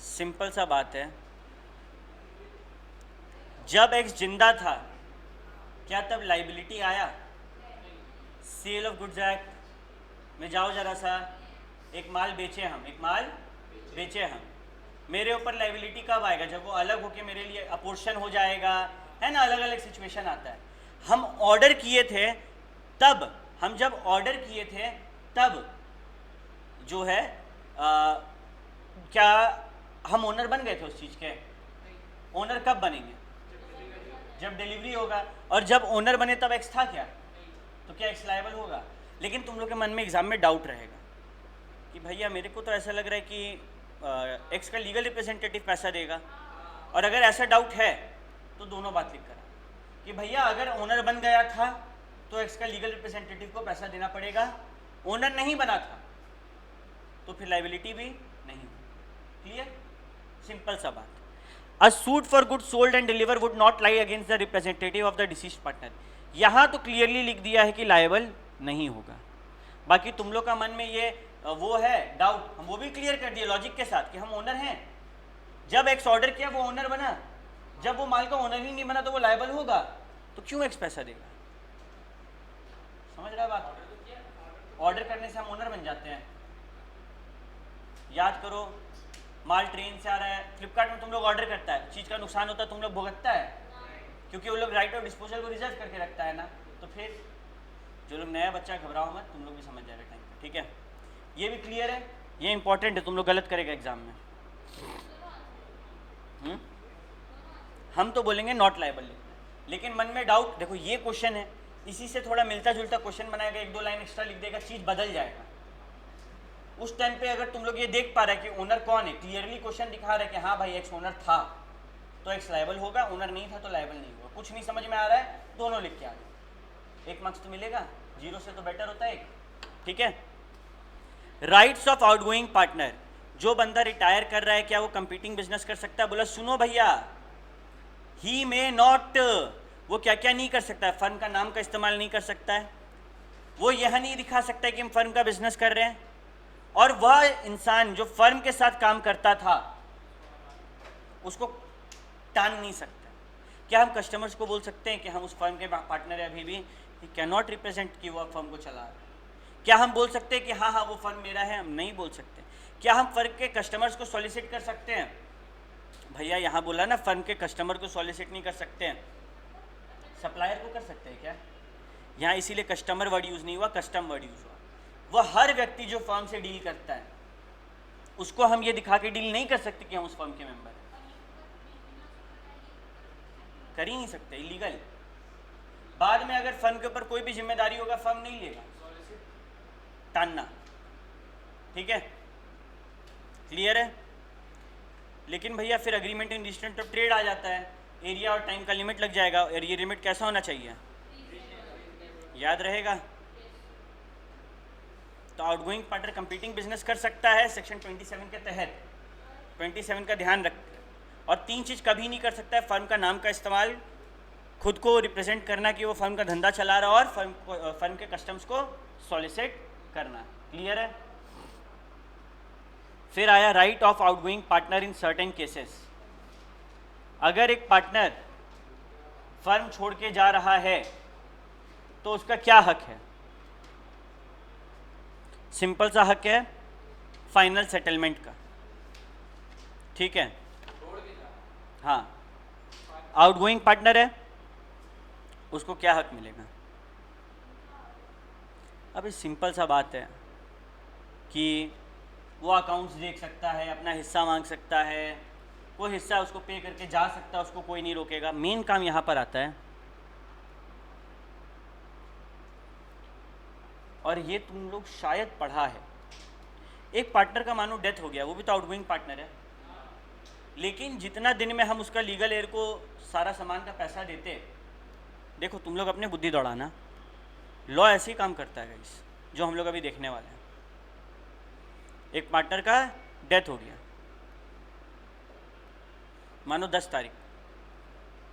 सिंपल सा बात है। जब एक्स जिंदा था क्या तब लाइबिलिटी आया? सेल ऑफ गुड्स एक्ट, मैं जाओ जरा सा, एक माल बेचे हम, मेरे ऊपर लाइबिलिटी कब आएगा? जब वो अलग होके मेरे लिए अपोर्शन हो जाएगा, है ना, अलग अलग सिचुएशन आता है। हम ऑर्डर किए थे तब, हम जब ऑर्डर किए थे तब जो है क्या हम ओनर बन गए थे उस चीज़ के? ओनर कब बनेंगे? जब डिलीवरी होगा। और जब ओनर बने तब एक्स था क्या? तो क्या एक्स लायबल होगा? लेकिन तुम लोग के मन में एग्जाम में डाउट रहेगा कि भैया मेरे को तो ऐसा लग रहा है कि एक्स का लीगल रिप्रेजेंटेटिव पैसा देगा। और अगर ऐसा डाउट है तो दोनों बात लिख करा कि भैया अगर ओनर बन गया था तो एक्स का लीगल रिप्रेजेंटेटिव को पैसा देना पड़ेगा, ओनर नहीं बना था तो फिर लाइबिलिटी भी नहीं। क्लियर? सिंपल सा बात। A suit for goods sold and delivered would not lie against the representative of the deceased partner. यहाँ तो क्लियरली लिख दिया है कि लायबल नहीं होगा। बाकी तुम लोग का मन में ये वो है डाउट, हम वो भी क्लियर कर दिए लॉजिक के साथ कि हम ओनर हैं। जब एक्स ऑर्डर किया वो ओनर बना, जब वो माल का ओनर ही नहीं बना तो वो लायबल होगा, तो क्यों एक्स पैसा देगा? समझ रहा है बात? ऑर्डर करने से हम ओनर बन जाते हैं। याद करो, माल ट्रेन से आ रहा है, फ्लिपकार्ट में तुम लोग ऑर्डर करता है, चीज़ का नुकसान होता है तुम लोग भुगतता है, क्योंकि वो लोग राइट ऑफ डिस्पोजल को रिजर्व करके रखता है ना। तो फिर जो लोग नया बच्चा, घबराओ मत, तुम लोग भी समझ जाएगा टाइम पे। ठीक है, ये भी क्लियर है, ये इंपॉर्टेंट है, तुम लोग गलत करेगा एग्जाम में। हम तो बोलेंगे नॉट लायबल, लेकिन मन में डाउट, देखो ये क्वेश्चन है, इसी से थोड़ा मिलता जुलता क्वेश्चन बनाएगा, एक दो लाइन एक्स्ट्रा लिख देगा, चीज़ बदल जाएगा। उस टाइम पे अगर तुम लोग ये देख पा रहे हैं कि ओनर कौन है, क्लियरली क्वेश्चन दिखा रहे हैं कि हाँ भाई एक्स ओनर था, तो एक्स लायबल होगा, ओनर नहीं था तो लायबल नहीं होगा। कुछ नहीं समझ में आ रहा है, दोनों लिख के आ गए, 1 मार्क्स तो मिलेगा, 0 से तो बेटर होता है 1। ठीक है। राइट्स ऑफ आउटगोइंग पार्टनर, जो बंदा रिटायर कर रहा है क्या वो कंपीटिंग बिजनेस कर सकता है? बोला सुनो भैया, ही मे नॉट, वो क्या क्या नहीं कर सकता है? फर्म का नाम का इस्तेमाल नहीं कर सकता है, वो यह नहीं दिखा सकता है कि हम फर्म का बिजनेस कर रहे हैं, और वह इंसान जो फर्म के साथ काम करता था उसको टान नहीं सकता। क्या हम कस्टमर्स को बोल सकते हैं कि हम उस फर्म के पार्टनर है, अभी भी ही कैन नॉट रिप्रेजेंट कि वह फर्म को चला रहा है? क्या हम बोल सकते हैं कि हाँ हाँ वो फर्म मेरा है? हम नहीं बोल सकते। क्या हम फर्म के कस्टमर्स को सॉलिसिट कर सकते हैं? भैया यहाँ बोला ना, फर्म के कस्टमर को सॉलिसिट नहीं कर सकते हैं, सप्लायर को कर सकते हैं क्या? यहाँ इसीलिए कस्टमर वर्ड यूज़ नहीं हुआ, कस्टम वर्ड यूज़ हुआ। वह हर व्यक्ति जो फर्म से डील करता है उसको हम ये दिखा के डील नहीं कर सकते कि हम उस फर्म के मेंबर हैं, कर ही नहीं सकते, इलीगल। बाद में अगर फर्म के ऊपर कोई भी जिम्मेदारी होगा फर्म नहीं लेगा, टानना। ठीक है, क्लियर है? लेकिन भैया फिर agreement in restraint of trade आ जाता है, एरिया और टाइम का लिमिट लग जाएगा, और ये लिमिट कैसा होना चाहिए? याद रहेगा? तो आउटगोइंग पार्टनर कंपीटिंग बिजनेस कर सकता है सेक्शन 27 के तहत, 27 का ध्यान रख। और 3 चीज़ कभी नहीं कर सकता है: फर्म का नाम का इस्तेमाल, खुद को रिप्रेजेंट करना कि वो फर्म का धंधा चला रहा, और फर्म के कस्टम्स को सॉलिसिट करना। क्लियर है? फिर आया right of outgoing partner in certain cases. अगर एक पार्टनर फर्म छोड़ के जा रहा है तो उसका क्या हक है? सिंपल सा हक है फाइनल सेटलमेंट का। ठीक है, हाँ, आउटगोइंग पार्टनर है, उसको क्या हक मिलेगा? अब इस सिंपल सा बात है कि वो अकाउंट्स देख सकता है, अपना हिस्सा मांग सकता है, कोई हिस्सा उसको पे करके जा सकता है, उसको कोई नहीं रोकेगा। मेन काम यहाँ पर आता है, और ये तुम लोग शायद पढ़ा है, एक पार्टनर का मानो डेथ हो गया, वो भी तो आउटगोइंग पार्टनर है, लेकिन जितना दिन में हम उसका लीगल एयर को सारा सामान का पैसा देते, देखो तुम लोग अपने बुद्धि दौड़ाना, लॉ ऐसे ही काम करता है गाइस, जो हम लोग अभी देखने वाले हैं। एक पार्टनर का डेथ हो गया मानो 10 तारीख,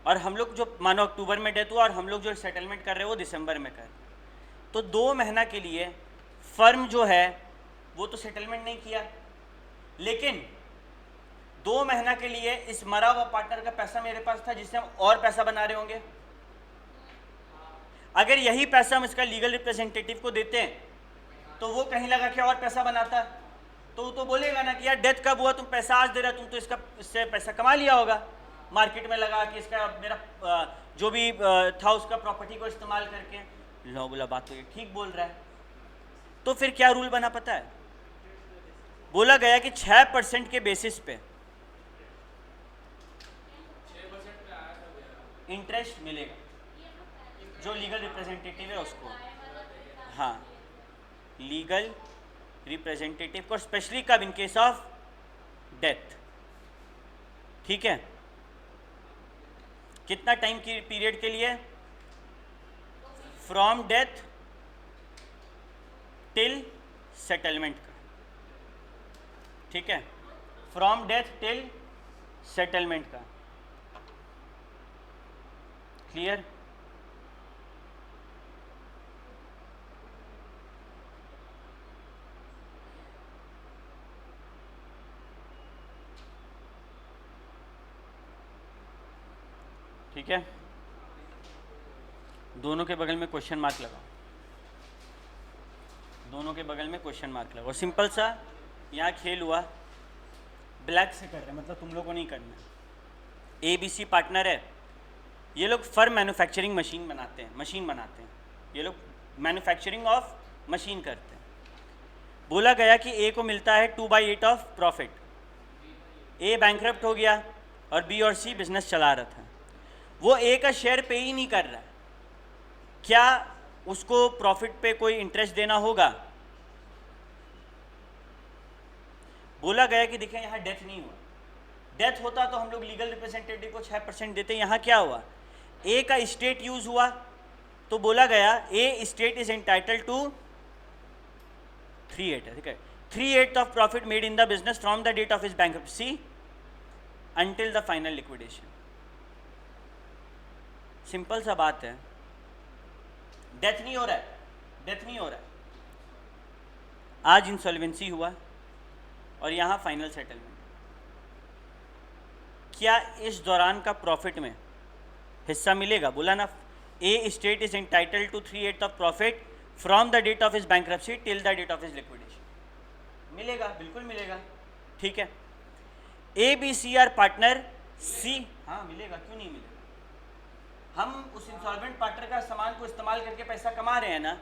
और हम लोग जो मानो अक्टूबर में डेथ हुआ, और हम लोग जो सेटलमेंट कर रहे हैं वो दिसंबर में कर रहे हैं, तो 2 महीना के लिए फर्म जो है वो तो सेटलमेंट नहीं किया, लेकिन 2 महीना के लिए इस मरा हुआ पार्टनर का पैसा मेरे पास था, जिससे हम और पैसा बना रहे होंगे। अगर यही पैसा हम इसका लीगल रिप्रेजेंटेटिव को देते हैं तो वो कहीं लगा के और पैसा बनाता, तो बोलेगा ना कि यार डेथ कब हुआ, तुम पैसा आज दे रहे, तुम तो इससे पैसा कमा लिया होगा, मार्केट में लगा कि इसका मेरा जो भी था उसका प्रॉपर्टी को इस्तेमाल करके। लो बोला बात तो ये ठीक बोल रहा है। तो फिर क्या रूल बना पता है? बोला गया कि 6% के बेसिस पे इंटरेस्ट मिलेगा, जो लीगल रिप्रेजेंटेटिव है उसको। हाँ, लीगल रिप्रेजेंटेटिव को, स्पेशली कब? In case of death. ठीक है, कितना टाइम की पीरियड के लिए? फ्रॉम डेथ टिल सेटलमेंट का। ठीक है, फ्रॉम डेथ टिल सेटलमेंट का। क्लियर? ठीक है, दोनों के बगल में क्वेश्चन मार्क लगाओ, दोनों के बगल में क्वेश्चन मार्क लगाओ। सिंपल सा यहाँ खेल हुआ, ब्लैक से कर रहे हैं, मतलब तुम लोग को नहीं करना। ABC पार्टनर है, ये लोग फर्म मैन्युफैक्चरिंग मशीन बनाते हैं, ये लोग मैन्युफैक्चरिंग ऑफ मशीन करते हैं। बोला गया कि A को मिलता है 2/8 ऑफ प्रॉफिट। A बैंकरप्ट हो गया और B और C बिजनेस चला रहा था। वो A का शेयर पे ही नहीं कर रहा है, क्या उसको प्रॉफिट पे कोई इंटरेस्ट देना होगा? बोला गया कि देखिए यहाँ डेथ नहीं हुआ, डेथ होता तो हम लोग लीगल रिप्रेजेंटेटिव को 6% देते। यहाँ क्या हुआ? A का स्टेट यूज हुआ, तो बोला गया A state is entitled to 3/8। ठीक है, 3/8 of profit made in the business from the date of his bankruptcy until the final liquidation. Simple सा बात है, डेथ नहीं हो रहा है, डेथ नहीं हो रहा है। आज इंसॉल्वेंसी हुआ और यहाँ फाइनल सेटलमेंट। क्या इस दौरान का प्रॉफिट में हिस्सा मिलेगा? बोला ना, A state is entitled to 3/8 of profit from the date of his bankruptcy till the date of his liquidation. मिलेगा, बिल्कुल मिलेगा। ठीक है, A B C are partner, C, हाँ मिलेगा, क्यों नहीं मिलेगा? हम उस इंसॉल्वेंट पार्टनर का सामान को इस्तेमाल करके पैसा कमा रहे हैं ना,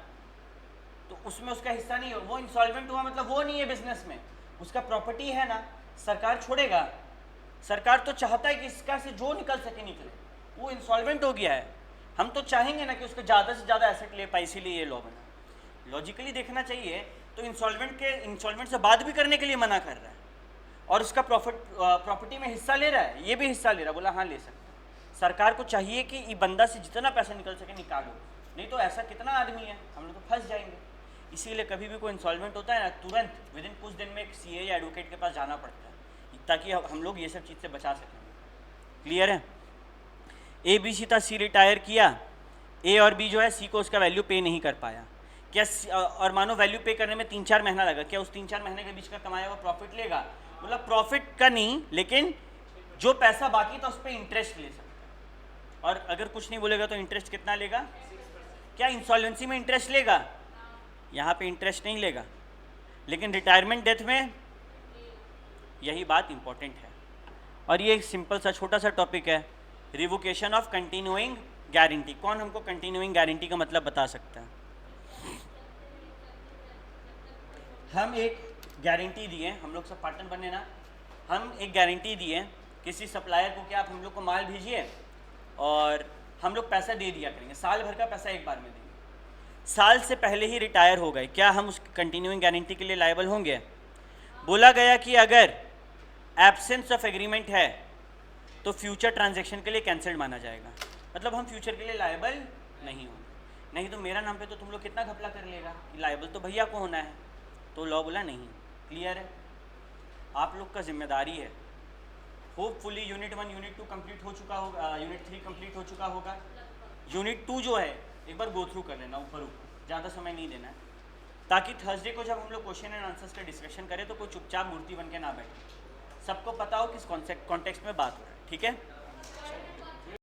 तो उसमें उसका हिस्सा नहीं हो। वो इंसॉल्वेंट हुआ मतलब वो नहीं है बिजनेस में, उसका प्रॉपर्टी है ना, सरकार छोड़ेगा? सरकार तो चाहता है कि इसका से जो निकल सके निकले। वो इंसॉल्वेंट हो गया है, हम तो चाहेंगे ना कि उसको ज़्यादा से ज़्यादा एसेट ले पाए, इसीलिए ये लॉ बना। लॉजिकली देखना चाहिए तो इंसॉल्वेंट से बात भी करने के लिए मना कर रहा है, और उसका प्रॉपर्टी में हिस्सा ले रहा है, ये भी हिस्सा ले रहा है। बोला हाँ ले सकता है। सरकार को चाहिए कि ये बंदा से जितना पैसा निकल सके निकालो, नहीं तो ऐसा कितना आदमी है, हम लोग तो फंस जाएंगे। इसीलिए कभी भी कोई इंसॉल्वेंट होता है ना, तुरंत विदिन कुछ दिन में एक CA या एडवोकेट के पास जाना पड़ता है, ताकि हम लोग ये सब चीज़ से बचा सकें। क्लियर है? A B C था, C रिटायर किया, A और B जो है C को उसका वैल्यू पे नहीं कर पाया। क्या और मानो वैल्यू पे करने में 3-4 महीना लगा, क्या उस 3-4 महीने के बीच का कमाया हुआ प्रॉफिट लेगा? मतलब प्रॉफिट का नहीं, लेकिन जो पैसा बाकी था उस पर इंटरेस्ट ले सकता है। और अगर कुछ नहीं बोलेगा तो इंटरेस्ट कितना लेगा? क्या इंसॉल्वेंसी में इंटरेस्ट लेगा? यहाँ पे इंटरेस्ट नहीं लेगा, लेकिन रिटायरमेंट डेथ में यही बात इंपॉर्टेंट है। और ये एक सिंपल सा छोटा सा टॉपिक है, रिवोकेशन ऑफ कंटिन्यूइंग गारंटी। कौन हमको कंटिन्यूइंग गारंटी का मतलब बता सकता है? हम एक गारंटी दिए, हम लोग सब पार्टनर बने ना, हम एक गारंटी दिए किसी सप्लायर को कि आप हम लोग को माल भेजिए और हम लोग पैसा दे दिया करेंगे, साल भर का पैसा एक बार में देंगे। साल से पहले ही रिटायर हो गए, क्या हम उस कंटिन्यूइंग गारंटी के लिए लायबल होंगे? बोला गया कि अगर एब्सेंस ऑफ एग्रीमेंट है तो फ्यूचर ट्रांजैक्शन के लिए कैंसिल्ड माना जाएगा, मतलब हम फ्यूचर के लिए लायबल नहीं होंगे। नहीं तो मेरा नाम पे तो तुम लोग कितना घपला कर लेगा कि लायबल तो भैया को होना है, तो लॉ बोला नहीं। क्लियर है? आप लोग का जिम्मेदारी है। होपफुली यूनिट 1 यूनिट 2 कंप्लीट हो चुका होगा, यूनिट 3 कंप्लीट हो चुका होगा। यूनिट 2 जो है एक बार गो थ्रू कर लेना ऊपर, ज़्यादा समय नहीं देना है, ताकि थर्सडे को जब हम लोग क्वेश्चन एंड आंसर्स का डिस्कशन करें तो कोई चुपचाप मूर्ति बन के ना बैठे, सबको पता हो किस कॉन्टेक्स्ट में बात हो रहा है। ठीक है?